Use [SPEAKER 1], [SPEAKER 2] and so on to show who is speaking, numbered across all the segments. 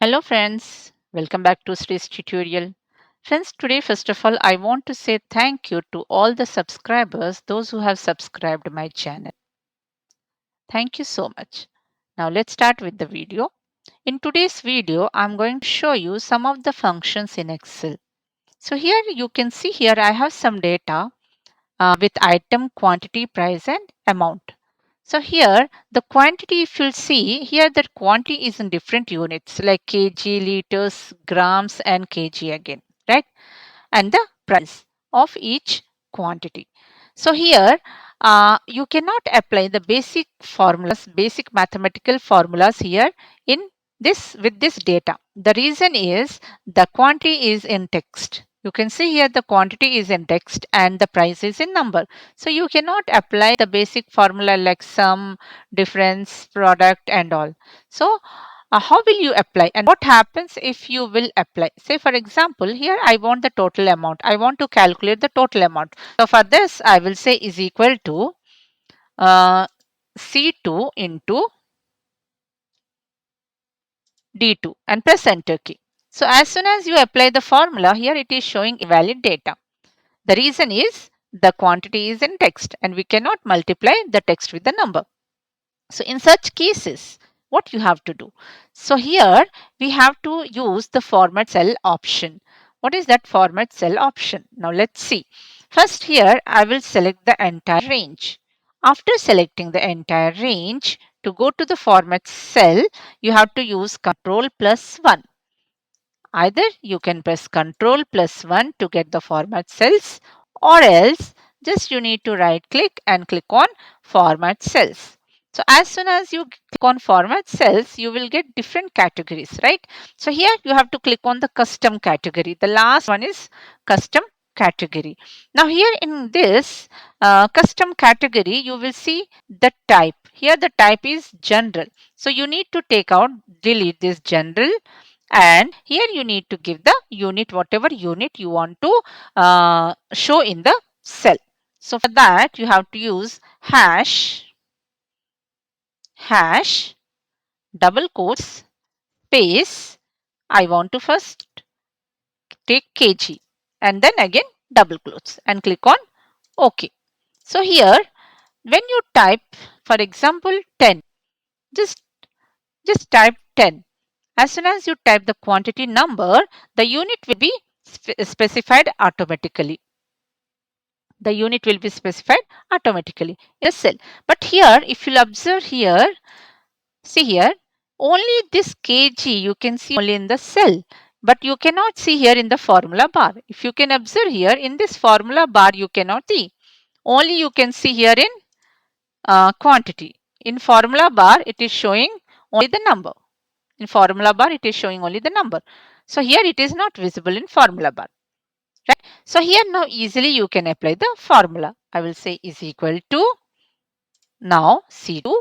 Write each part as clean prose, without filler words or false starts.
[SPEAKER 1] Hello friends, welcome back to today's tutorial. Friends, today first of all I want to say thank you to all the subscribers, those who have subscribed my channel. Thank you so much. Now let's start with the video. In today's video I'm going to show you some of the functions in Excel. So here you can see here I have some data with item, quantity, price and amount. So here the quantity, if you'll see here, that quantity is in different units like kg, liters, grams and kg again, right? And the price of each quantity. So here you cannot apply the basic formulas, basic mathematical formulas here in this with this data. The reason is the quantity is in text. You can see here the quantity is in text and the price is in number. So you cannot apply the basic formula like sum, difference, product and all. So how will you apply and what happens if you will apply? Say for example, here I want the total amount. I want to calculate the total amount. So for this I will say is equal to C2 into D2 and press enter key. So as soon as you apply the formula, here it is showing invalid data. The reason is the quantity is in text and we cannot multiply the text with the number. So in such cases, what you have to do? So here we have to use the format cell option. What is that format cell option? Now let's see. First here I will select the entire range. After selecting the entire range, to go to the format cell, you have to use Ctrl plus 1. Either you can press Ctrl plus 1 to get the format cells, or else just you need to right click and click on format cells. So as soon as you click on format cells, you will get different categories, right? So here you have to click on the custom category. The last one is custom category. Now here in this custom category, you will see the type. Here the type is general. So you need to delete this general, and here you need to give the unit, whatever unit you want to show in the cell. So for that you have to use hash double quotes space. I want to first take kg and then again double quotes and click on OK. So here when you type for example 10, just type 10. As soon as you type the quantity number, the unit will be specified automatically. The unit will be specified automatically in a cell. But here, if you'll observe here, see here, only this kg you can see only in the cell, but you cannot see here in the formula bar. If you can observe here in this formula bar, you cannot see. Only you can see here in quantity. In formula bar, it is showing only the number. In formula bar, it is showing only the number. So here it is not visible in formula bar. Right? So here now easily you can apply the formula. I will say is equal to now C2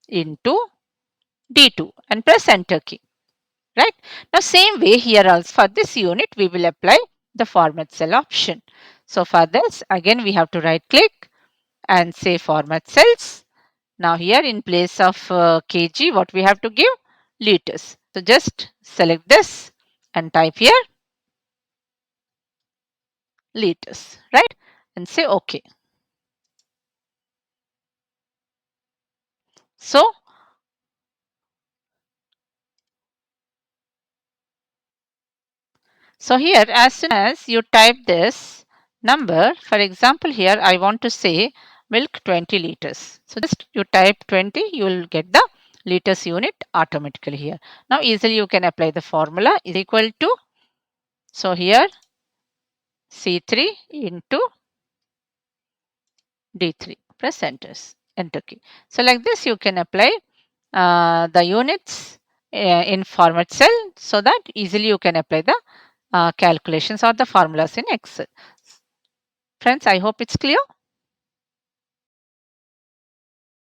[SPEAKER 1] into D2 and press enter key. Right? Now same way here also for this unit we will apply the format cell option. So for this again we have to right click and say format cells. Now here in place of kg what we have to give? Liters. So just select this and type here liters, right? And say OK. So here as soon as you type this number, for example here I want to say milk 20 liters. So just you type 20, you will get the liters unit automatically here. Now easily you can apply the formula is equal to, so here C3 into D3. Press enter key. So like this you can apply the units in format cell so that easily you can apply the calculations or the formulas in Excel. Friends, I hope it's clear.